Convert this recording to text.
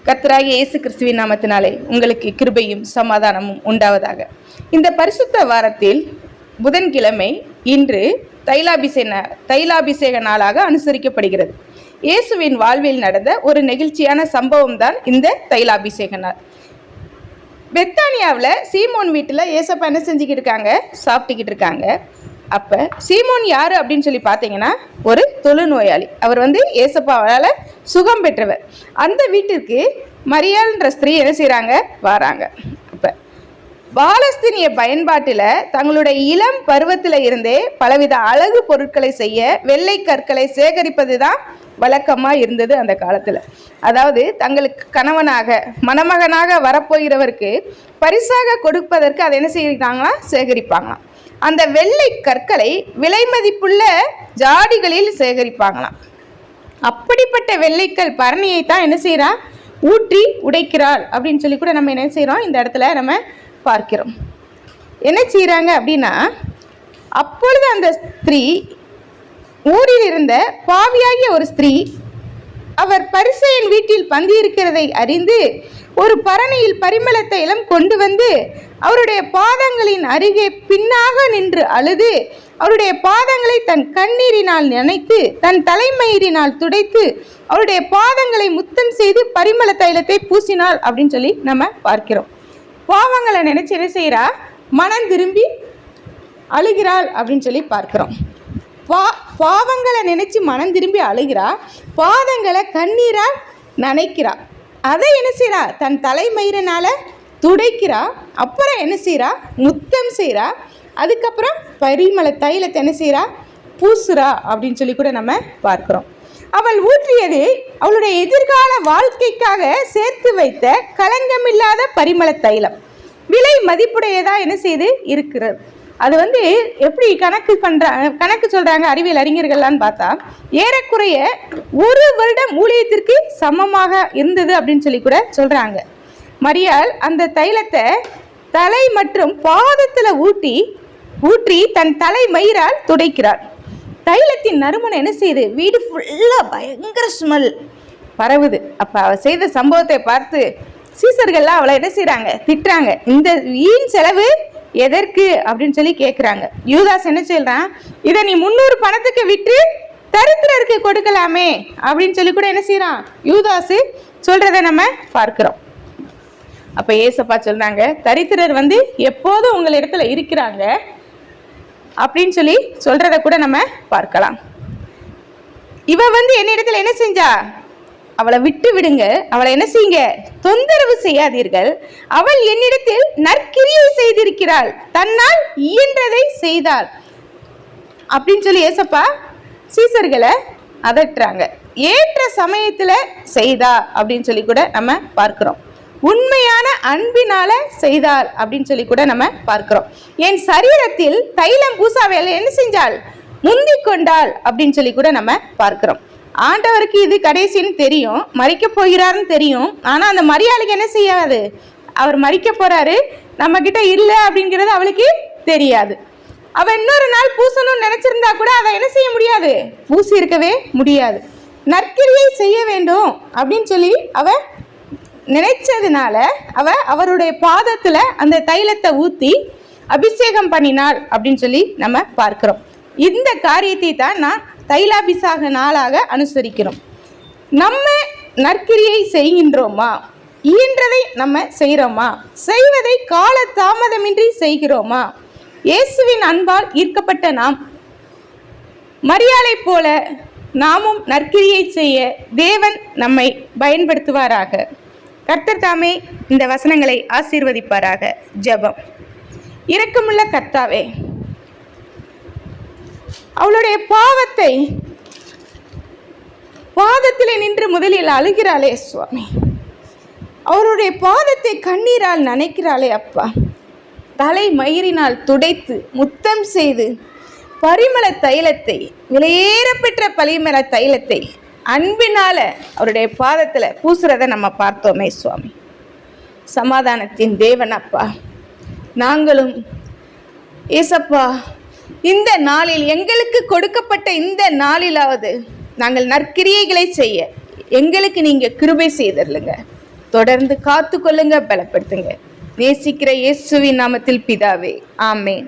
கர்த்தராகிய இயேசு கிறிஸ்துவின் நாமத்தினாலே உங்களுக்கு கிருபையும் சமாதானமும் உண்டாவதாக. இந்த பரிசுத்த வாரத்தில் புதன்கிழமை இன்று தைலாபிஷேக நாளாக அனுசரிக்கப்படுகிறது. இயேசுவின் வாழ்வில் நடந்த ஒரு நெகிழ்ச்சியான சம்பவம் தான் இந்த தைலாபிஷேக நாள். பெத்தானியாவில் சீமோன் வீட்டில் ஏசப்பா என்ன செஞ்சுக்கிட்டு இருக்காங்க, சாப்பிட்டுக்கிட்டு இருக்காங்க. அப்போ சீமோன் யார் அப்படின்னு சொல்லி பார்த்தீங்கன்னா ஒரு தொழுநோயாளி. அவர் ஏசப்பாவால் சுகம் பெற்றவர். அந்த வீட்டிற்கு மரியாள்ன்ற ஸ்திரீ என்ன செய்கிறாங்க, வராங்க. அப்போ பாலஸ்தீனிய பயன்பாட்டில் தங்களுடைய இளம் பருவத்தில் இருந்தே பலவித அழகு பொருட்களை செய்ய வெள்ளை கற்களை சேகரிப்பது தான் வழக்கமாக இருந்தது அந்த காலத்தில். அதாவது தங்களுக்கு கணவனாக மணமகனாக வரப்போகிறவருக்கு பரிசாக கொடுப்பதற்கு அதை என்ன செய்கிறாங்கன்னா சேகரிப்பாங்களாம். அந்த வெள்ளை கற்களை விலை மதிப்புள்ள ஜாடிகளில் சேகரிப்பாங்களாம். அப்படிப்பட்ட வெள்ளைக்கல் பரணியை தான் என்ன செய்கிறா, ஊற்றி உடைக்கிறாள் அப்படின்னு சொல்லி கூட நம்ம என்ன செய்கிறோம், இந்த இடத்துல நம்ம பார்க்கிறோம். என்ன செய்கிறாங்க அப்படின்னா, அப்பொழுது அந்த ஸ்திரீ ஊரில் இருந்த பாவியாகிய ஒரு ஸ்திரீ அவர் பரிசேயன் வீட்டில் பந்தி இருக்கிறதை அறிந்து ஒரு பரணியில் பரிமள தைலம் கொண்டு வந்து அவருடைய பாதங்களின் அருகே பின்னாக நின்று அழுது அவருடைய பாதங்களை தன் கண்ணீரினால் நினைத்து தன் தலைமயிரினால் துடைத்து அவருடைய பாதங்களை முத்தம் செய்து பரிமள தைலத்தை பூசினாள் அப்படின்னு சொல்லி நம்ம பார்க்கிறோம். பாவங்களை நினைச்சு என்ன செய்கிறா, மனம் திரும்பி அழுகிறாள் அப்படின்னு சொல்லி பார்க்கிறோம். பாவங்களை நினைச்சு மனம் திரும்பி அழுகிறா, பாதங்களை கண்ணீரால் நனைக்கிறா, அதை என்ன செய்கிறா, தன் தலைமயிரனால துடைக்கிறா, அப்புறம் என்ன செய்கிறா, முத்தம் செய்கிறா, அதுக்கப்புறம் பரிமள தைலத்தை என்ன செய்கிறா, பூசுறா அப்படின்னு சொல்லி கூட நம்ம பார்க்கிறோம். அவள் ஊற்றியது அவளுடைய எதிர்கால வாழ்க்கைக்காக சேர்த்து வைத்த களங்கமில்லாத பரிமள தைலம். விலை மதிப்புடையதா என்ன செய்து இருக்கிறது. அது எப்படி கணக்கு சொல்றாங்க அறிவியல் அறிஞர்கள்லாம் பார்த்தா ஏறக்குறைய 1 வருடம் ஊழியத்திற்கு சமமாக இருந்தது அப்படின்னு சொல்லி கூட சொல்றாங்க. மரியாள் அந்த தைலத்தை தலை மற்றும் பாதத்துல ஊற்றி தன் தலை மயிரால் துடைக்கிறாள். தைலத்தின் நறுமணம் என்ன செய்யுது, வீடு ஃபுல்லா பயங்கர ஸ்மெல் பரவுது. அப்ப அவ செய்த சம்பவத்தை பார்த்து சீசர்கள்லாம் அவளை என்ன செய்யறாங்க, திட்டுறாங்க. இந்த வீண் செலவு எதற்கு அப்படின்னு சொல்லி கேட்குறாங்க. யூதாஸ் என்ன சொல்றான், இதை நீ 300 பணத்துக்கு விற்று தரித்திரருக்கு கொடுக்கலாமே அப்படின்னு சொல்லி கூட என்ன செய்யறான், யூதாஸ் சொல்றதை நம்ம பார்க்கிறோம். அப்ப ஏசப்பா சொல்றாங்க, தரித்திரர் எப்போதும் உங்கள் இடத்துல இருக்கிறாங்க அப்படின்னு சொல்லி சொல்றதை கூட நம்ம பார்க்கலாம். இவ என்ன இடத்துல என்ன செஞ்சா, அவளை விட்டு விடுங்க, அவளை என்ன செய்யுங்க, தொந்தரவு செய்யாதீர்கள், அவள் என்னிடத்தில் நற்கிரியை செய்திருக்கிறாள், தன்னால் இயன்றதை செய்தாள் அப்படின்னு சொல்லி ஏசப்பா சீசர்களை அதட்டுறாங்க. ஏற்ற சமயத்துல செய்தா அப்படின்னு சொல்லி கூட நம்ம பார்க்கிறோம். உண்மையான அன்பினால செய்தாள் அப்படின்னு சொல்லி கூட நம்ம பார்க்கிறோம். என் சரீரத்தில் தைலம் பூசாவையில என்ன செஞ்சாள், முந்திக் கொண்டாள் அப்படின்னு சொல்லி கூட நம்ம பார்க்கிறோம். ஆண்டவருக்கு இது கடைசின்னு தெரியும், மரிக்க போகிறாருன்னு தெரியும். ஆனா அந்த மரியாளுக்கு என்ன செய்யாது, அவர் மரிக்க போறாரு, நம்ம கிட்ட இல்லை அப்படிங்கிறது அவளுக்கு தெரியாது. அவ இன்னொரு நாள் பூசணும்னு நினைச்சிருந்தா கூட அதை என்ன செய்ய முடியாது, பூசி இருக்கவே முடியாது. நற்கிரியை செய்ய வேண்டும் அப்படின்னு சொல்லி அவ நினைச்சதுனால அவருடைய பாதத்துல அந்த தைலத்தை ஊத்தி அபிஷேகம் பண்ணினாள் அப்படின்னு சொல்லி நம்ம பார்க்கிறோம். இந்த காரியத்தை தான் நான் தைலாபிஷேக நாளாக அனுசரிக்கிறோம். நம்ம நற்கிரியை செய்கின்றோமா, இயன்றதை நம்ம செய்கிறோமா, செய்வதை கால தாமதமின்றி செய்கிறோமா? இயேசுவின் அன்பால் ஈர்க்கப்பட்ட நாம் மரியாளை போல நாமும் நற்கிரியை செய்ய தேவன் நம்மை பயன்படுத்துவாராக. கர்த்தர் தாமே இந்த வசனங்களை ஆசீர்வதிப்பாராக. ஜெபம். இரக்கமுள்ள கர்த்தாவே, அவளுடைய பாவத்தை பாதத்திலே நின்று முதலில் அழுகிறாளே சுவாமி, அவருடைய பாதத்தை கண்ணீரால் நனைக்கிறாளே அப்பா, தலை மயிரினால் துடைத்து முத்தம் செய்து பரிமள தைலத்தை, விலையேற பெற்ற பரிமள தைலத்தை அன்பினால அவருடைய பாதத்துல பூசுறதை நம்ம பார்த்தோமே சுவாமி. சமாதானத்தின் தேவன் அப்பா, நாங்களும் ஏசப்பா இந்த நாளில் எங்களுக்கு கொடுக்கப்பட்ட இந்த நாளிலாவது நாங்கள் நற்கிரியைகளை செய்ய எங்களுக்கு நீங்க கிருபை செய்தருளுங்க. தொடர்ந்து காத்து கொள்ளுங்க, பலப்படுத்துங்க. நேசிக்கிற இயேசுவின் நாமத்தில் பிதாவே, ஆமேன்.